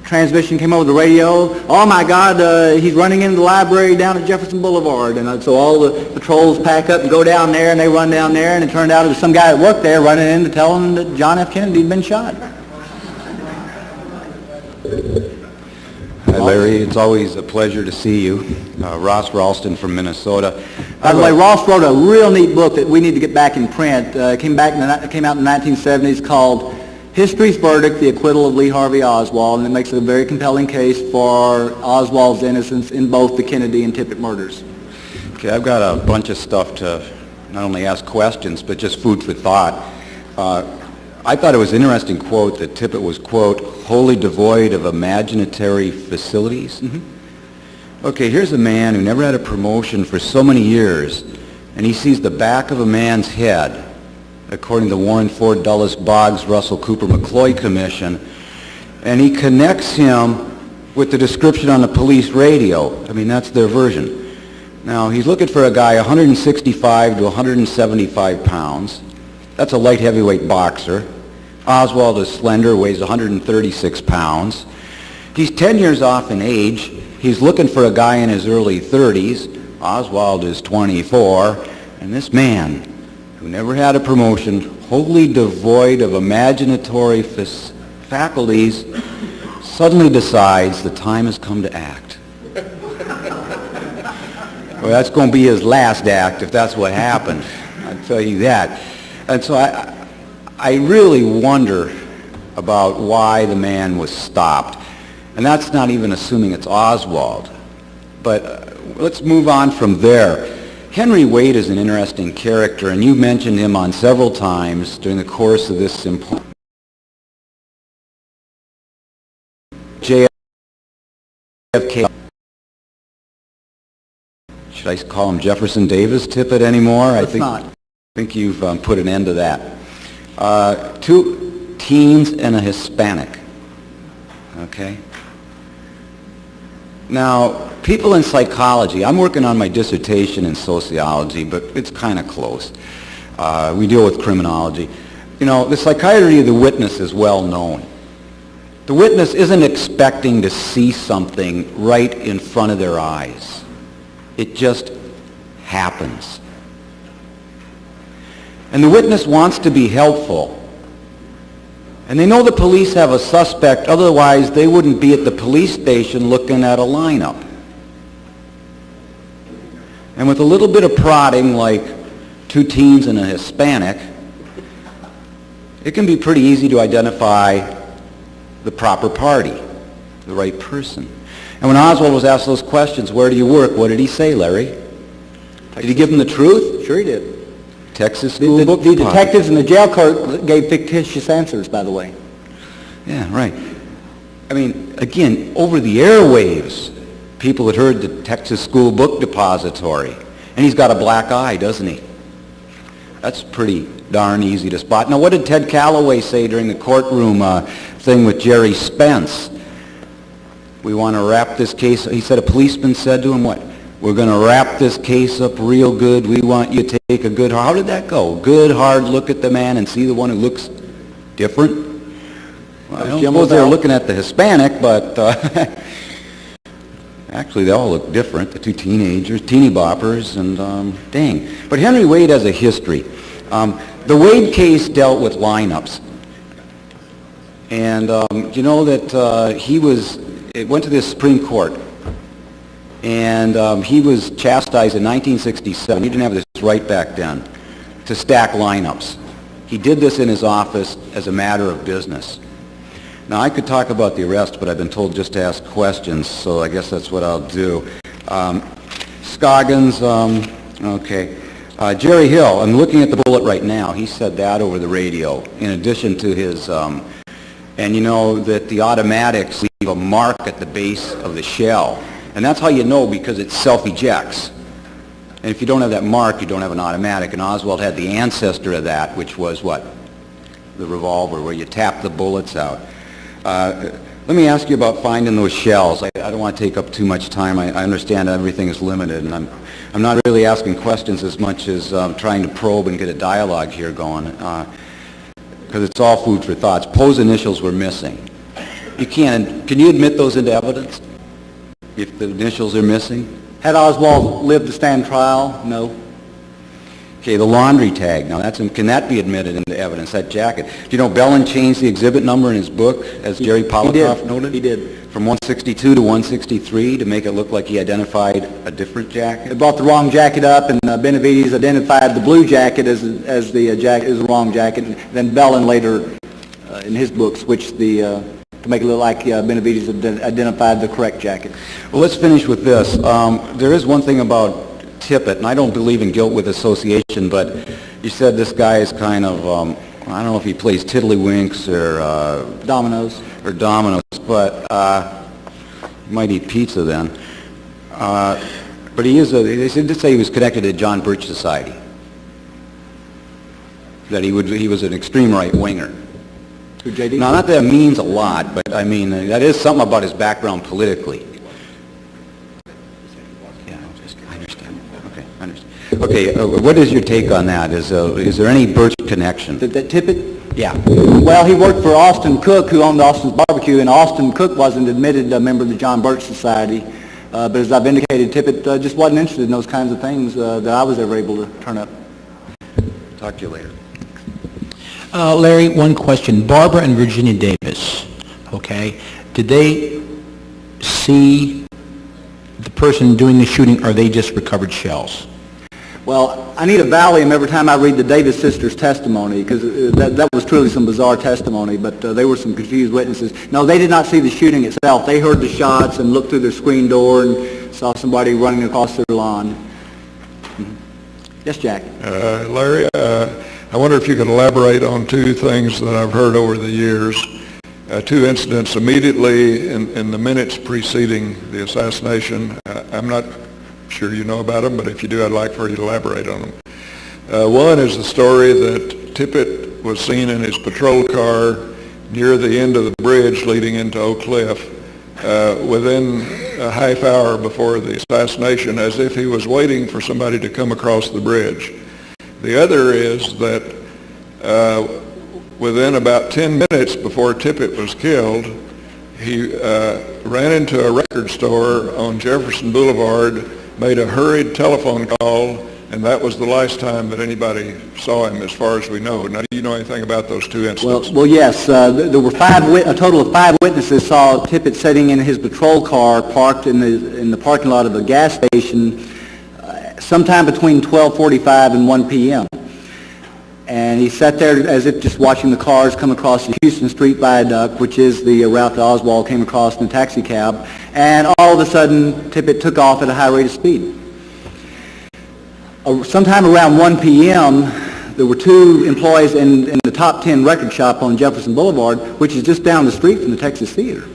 transmission came over the radio. "Oh my God, he's running into the library down at Jefferson Boulevard." And so all the patrols pack up and go down there, and they run down there, and it turned out it was some guy that worked there running in to tell them that John F. Kennedy had been shot. Hi, Larry. It's always a pleasure to see you. Ross Ralston from Minnesota. By the way, Ross wrote a real neat book that we need to get back in print. It came out in the 1970s called History's Verdict, the Acquittal of Lee Harvey Oswald, and it makes a very compelling case for Oswald's innocence in both the Kennedy and Tippit murders. Okay, I've got a bunch of stuff to not only ask questions, but just food for thought. I thought it was an interesting quote that Tippit was, quote, "wholly devoid of imaginatory facilities." Okay, here's a man who never had a promotion for so many years, and he sees the back of a man's head, according to the Warren Ford Dulles Boggs Russell Cooper McCloy Commission, and he connects him with the description on the police radio. I mean, that's their version. Now, he's looking for a guy 165 to 175 pounds. That's a light heavyweight boxer. Oswald is slender, weighs 136 pounds. He's 10 years off in age. He's looking for a guy in his early 30s. Oswald is 24. And this man, who never had a promotion, wholly devoid of imaginatory faculties, suddenly decides the time has come to act. Well, that's going to be his last act if that's what happened. I'll tell you that. And so I really wonder about why the man was stopped. And that's not even assuming it's Oswald. But let's move on from there. Henry Wade is an interesting character, and you mentioned him on several times during the course of this symposium. JFK. Should I call him Jefferson Davis Tippit anymore? I think you've put an end to that. 2 teens and a Hispanic. Okay? Now, people in psychology, I'm working on my dissertation in sociology, but it's kind of close. We deal with criminology. You know, the psychiatry of the witness is well known. The witness isn't expecting to see something right in front of their eyes. It just happens. And the witness wants to be helpful. And they know the police have a suspect, otherwise they wouldn't be at the police station looking at a lineup. And with a little bit of prodding, like 2 teens and a Hispanic, it can be pretty easy to identify the proper party, the right person. And when Oswald was asked those questions, "Where do you work?" what did he say, Larry? Did he give them the truth? Sure he did. Texas School Book The detectives and the jail clerk gave fictitious answers, by the way. Yeah, right. I mean, again, over the airwaves, people had heard the Texas School Book Depository. And he's got a black eye, doesn't he? That's pretty darn easy to spot. Now, what did Ted Calloway say during the courtroom thing with Jerry Spence? We want to wrap this case. He said a policeman said to him, what? "We're going to wrap this case up real good. We want you to take a good, how did that go? Good, hard look at the man and see the one who looks different." Well, I don't suppose they were looking at the Hispanic, but actually they all look different. The 2 teenagers, teeny boppers, and dang. But Henry Wade has a history. The Wade case dealt with lineups. And you know that it went to the Supreme Court. And he was chastised in 1967. He didn't have this right back then to stack lineups. He did this in his office as a matter of business. Now, I could talk about the arrest, but I've been told just to ask questions, so I guess that's what I'll do. Scoggins, okay. Jerry Hill, I'm looking at the bullet right now. He said that over the radio, in addition to his, and you know that the automatics leave a mark at the base of the shell. And that's how you know, because it self-ejects. And if you don't have that mark, you don't have an automatic. And Oswald had the ancestor of that, which was what? the revolver, where you tap the bullets out. Let me ask you about finding those shells. I don't want to take up too much time. I understand everything is limited, and I'm not really asking questions as much as trying to probe and get a dialogue here going, because it's all food for thought. Poe's initials were missing. Can you admit those into evidence, if the initials are missing? Had Oswald lived to stand trial? No. Okay, the laundry tag. Now, can that be admitted into evidence, that jacket? Do you know Bellin changed the exhibit number in his book, as Jerry Polikoff noted? He did. From 162 to 163 to make it look like he identified a different jacket? They brought the wrong jacket up, and Benavides identified the blue jacket as the jacket as the wrong jacket. And then Bellin later, in his book, switched to make it look like Benavides identified the correct jacket. Well, let's finish with this. There is one thing about Tippit, and I don't believe in guilt with association, but you said this guy is kind of, I don't know if he plays tiddlywinks or... Dominoes. Or dominoes, but he might eat pizza then. But he is they did say he was connected to John Birch Society, that he was an extreme right-winger. J.D.? Now, not that it means a lot, but I mean, that is something about his background politically. Okay, what is your take on that? Is there any Birch connection? That Tippit? Yeah. Well, he worked for Austin Cook, who owned Austin's Barbecue, and Austin Cook wasn't admitted a member of the John Birch Society. But as I've indicated, Tippit just wasn't interested in those kinds of things that I was ever able to turn up. Talk to you later. Larry, one question. Barbara and Virginia Davis, okay, did they see the person doing the shooting, or are they just recovered shells? Well, I need a Valium every time I read the Davis sisters' testimony, because that was truly some bizarre testimony, but they were some confused witnesses. No, they did not see the shooting itself. They heard the shots and looked through their screen door and saw somebody running across their lawn. Mm-hmm. Yes, Jack? Larry, I wonder if you could elaborate on two things that I've heard over the years. Two incidents immediately in the minutes preceding the assassination. I'm not sure you know about them, but if you do, I'd like for you to elaborate on them. One is the story that Tippit was seen in his patrol car near the end of the bridge leading into Oak Cliff within a half hour before the assassination, as if he was waiting for somebody to come across the bridge. The other is that within about 10 minutes before Tippit was killed, he ran into a record store on Jefferson Boulevard, made a hurried telephone call, and that was the last time that anybody saw him, as far as we know. Now, do you know anything about those two incidents? Well, yes. There were a total of 5 witnesses saw Tippit sitting in his patrol car parked in the parking lot of a gas station sometime between 12:45 and 1 p.m. And he sat there as if just watching the cars come across the Houston Street Viaduct, which is the route that Oswald came across in a taxi cab. And all of a sudden, Tippit took off at a high rate of speed. Sometime around 1 p.m., there were 2 employees in the Top 10 record shop on Jefferson Boulevard, which is just down the street from the Texas Theater.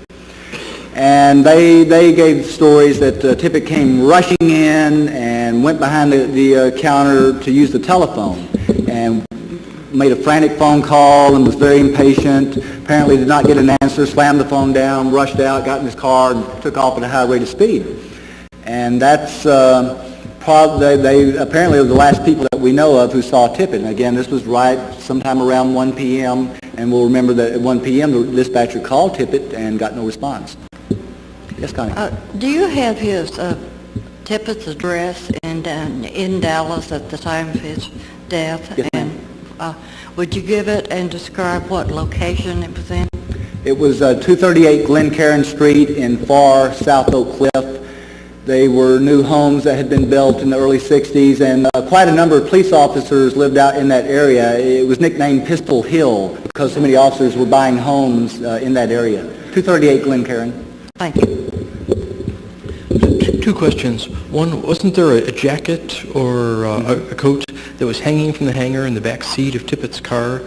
And they gave stories that Tippit came rushing in and went behind the counter to use the telephone and made a frantic phone call and was very impatient, apparently did not get an answer, slammed the phone down, rushed out, got in his car, and took off at a high rate of speed. And that's they apparently were the last people that we know of who saw Tippit. And again, this was right sometime around 1 p.m., and we'll remember that at 1 p.m. the dispatcher called Tippit and got no response. Yes, Connie? Do you have his Tippit's address in Dallas at the time of his death? Yes, and would you give it and describe what location it was in? It was 238 Glencairn Street in far South Oak Cliff. They were new homes that had been built in the early 60s, and quite a number of police officers lived out in that area. It was nicknamed Pistol Hill because so many officers were buying homes in that area. 238 Glencairn. Thank you. 2 questions. One, wasn't there a jacket or a coat that was hanging from the hanger in the back seat of Tippit's car?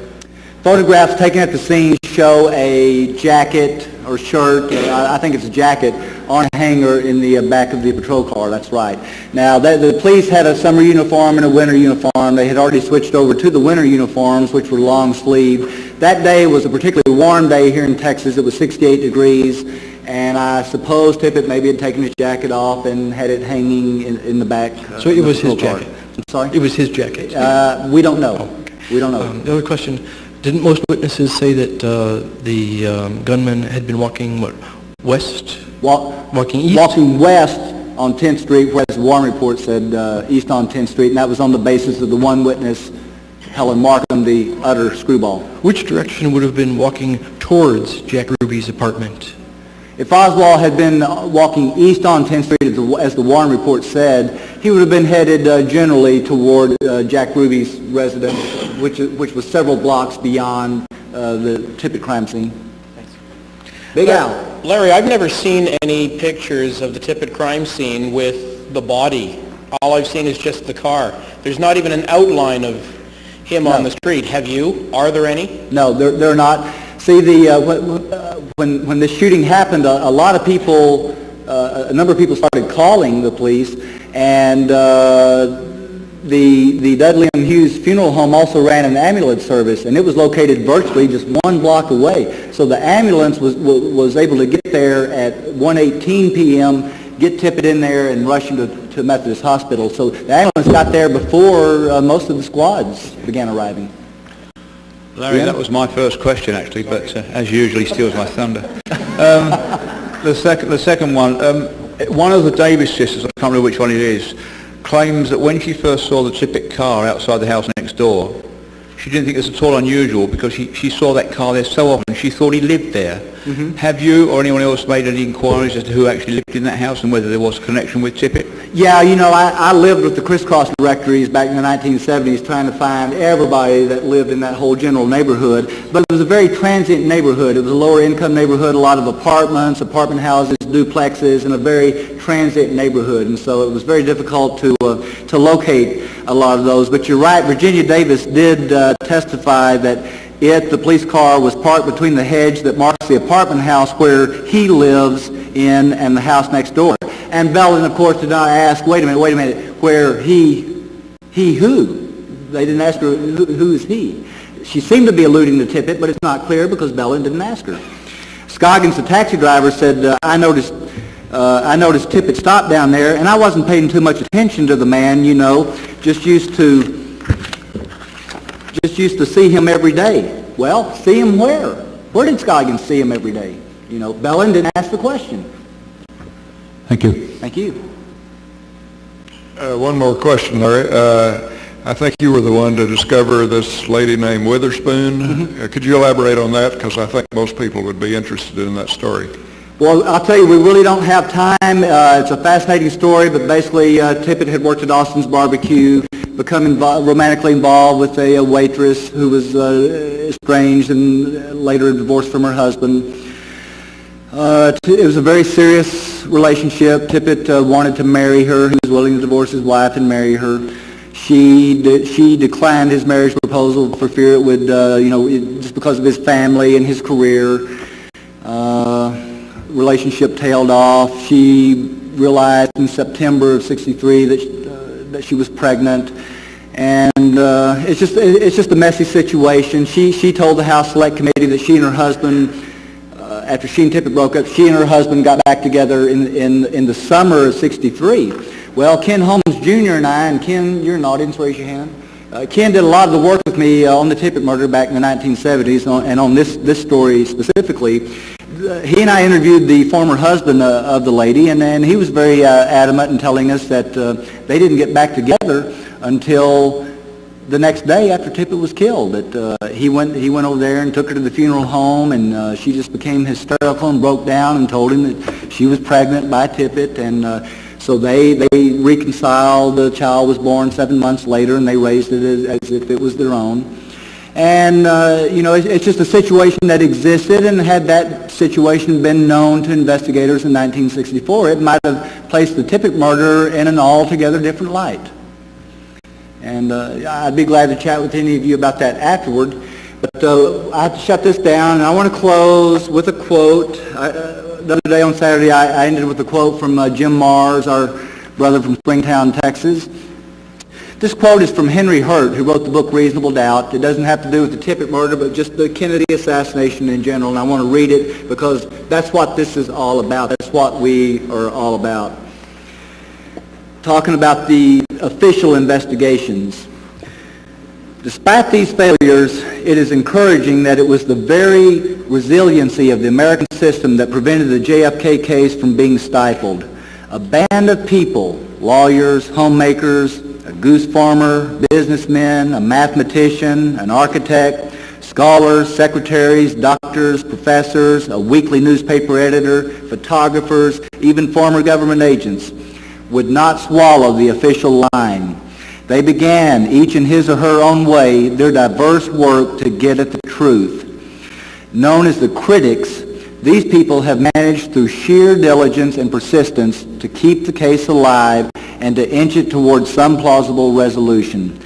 Photographs taken at the scene show a jacket or shirt, I think it's a jacket, on a hanger in the back of the patrol car. That's right. Now, the police had a summer uniform and a winter uniform. They had already switched over to the winter uniforms, which were long sleeve. That day was a particularly warm day here in Texas. It was 68 degrees, and I suppose Tippit maybe had taken his jacket off and had it hanging in the back. So it was his jacket? I'm sorry? It was his jacket? We don't know. We don't know. The other question, didn't most witnesses say that the gunman had been walking, west? Walking east? Walking west on 10th Street, whereas the warrant report said east on 10th Street, and that was on the basis of the one witness, Helen Markham, the utter screwball. Which direction would have been walking towards Jack Ruby's apartment? If Oswald had been walking east on 10th Street, as the warrant report said, he would have been headed generally toward Jack Ruby's residence, which was several blocks beyond the Tippit crime scene. Thanks. Big Al. Larry, I've never seen any pictures of the Tippit crime scene with the body. All I've seen is just the car. There's not even an outline of him on the street. Have you? Are there any? No, they're not. See, when this shooting happened, a lot of people, a number of people started calling the police, and the Dudley M. Hughes Funeral Home also ran an ambulance service, and it was located virtually just 1 block away. So the ambulance was able to get there at 1:18 p.m., get Tippit in there, and rush him to Methodist Hospital. So the ambulance got there before most of the squads began arriving. Larry, that was my first question actually, but as usually steals my thunder. The second one, one of the Davis sisters, I can't remember which one it is, claims that when she first saw the Tippit car outside the house next door, she didn't think it was at all unusual because she saw that car there so often. She thought he lived there. Mm-hmm. Have you or anyone else made any inquiries as to who actually lived in that house and whether there was a connection with Tippit? Yeah, you know, I lived with the crisscross directories back in the 1970s trying to find everybody that lived in that whole general neighborhood. But it was a very transient neighborhood. It was a lower income neighborhood, a lot of apartments, apartment houses, duplexes, and a very transient neighborhood. And so it was very difficult to locate a lot of those. But you're right, Virginia Davis did testify that the police car was parked between the hedge that marks the apartment house where he lives in and the house next door. And Bellin, of course, did not ask, wait a minute, where he who? They didn't ask her, who is he? She seemed to be alluding to Tippit, but it's not clear because Bellin didn't ask her. Scoggins, the taxi driver, said, I noticed Tippit stopped down there, and I wasn't paying too much attention to the man, you know, just used to see him every day. Well, see him where? Where did Scoggins see him every day? You know, Bellin didn't ask the question. Thank you. Thank you. One more question, Larry. I think you were the one to discover this lady named Witherspoon. Mm-hmm. Could you elaborate on that? Because I think most people would be interested in that story. Well, I'll tell you, we really don't have time. It's a fascinating story, but basically Tippit had worked at Austin's Barbecue, become romantically involved with a waitress who was estranged and later divorced from her husband. It was a very serious relationship. Tippit wanted to marry her. He was willing to divorce his wife and marry her. She declined his marriage proposal for fear it would, just because of his family and his career. Relationship tailed off. She realized in September of '63 that she was pregnant, and it's just a messy situation. She told the House Select Committee that she and her husband, after she and Tippit broke up, she and her husband got back together in the summer of '63. Well, Ken Holmes Jr. and I, and Ken, you're in the audience, raise your hand. Ken did a lot of the work with me on the Tippit murder back in the 1970s, and on this story specifically. He and I interviewed the former husband of the lady, and he was very adamant in telling us that they didn't get back together until the next day after Tippit was killed. That he went over there and took her to the funeral home, and she just became hysterical and broke down and told him that she was pregnant by Tippit, and so they reconciled. The child was born 7 months later, and they raised it as if it was their own. And, it's just a situation that existed, and had that situation been known to investigators in 1964, it might have placed the Tippit murder in an altogether different light. And I'd be glad to chat with any of you about that afterward. But I have to shut this down, and I want to close with a quote. The other day on Saturday, I ended with a quote from Jim Mars, our brother from Springtown, Texas. This quote is from Henry Hurt, who wrote the book Reasonable Doubt. It doesn't have to do with the Tippit murder, but just the Kennedy assassination in general, and I want to read it because that's what this is all about. That's what we are all about. Talking about the official investigations. Despite these failures, it is encouraging that it was the very resiliency of the American system that prevented the JFK case from being stifled. A band of people, lawyers, homemakers, a goose farmer, businessmen, a mathematician, an architect, scholars, secretaries, doctors, professors, a weekly newspaper editor, photographers, even former government agents, would not swallow the official line. They began, each in his or her own way, their diverse work to get at the truth. Known as the critics, these people have managed through sheer diligence and persistence to keep the case alive and to inch it towards some plausible resolution.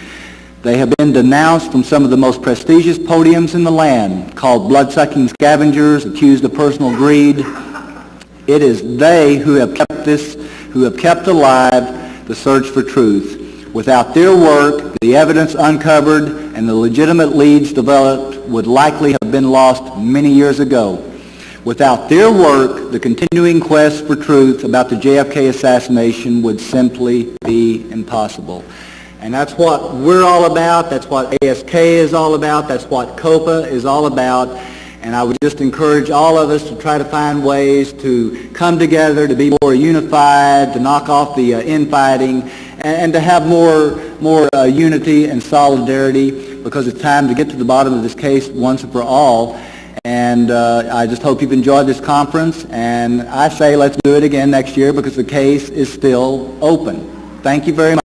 They have been denounced from some of the most prestigious podiums in the land, called blood-sucking scavengers, accused of personal greed. It is they who have kept alive the search for truth. Without their work, the evidence uncovered and the legitimate leads developed would likely have been lost many years ago. Without their work, the continuing quest for truth about the JFK assassination would simply be impossible. And that's what we're all about. That's what A.S.K. is all about. That's what COPA is all about. And I would just encourage all of us to try to find ways to come together, to be more unified, to knock off the infighting, and to have more unity and solidarity, because it's time to get to the bottom of this case once and for all. And I just hope you've enjoyed this conference. And I say let's do it again next year because the case is still open. Thank you very much.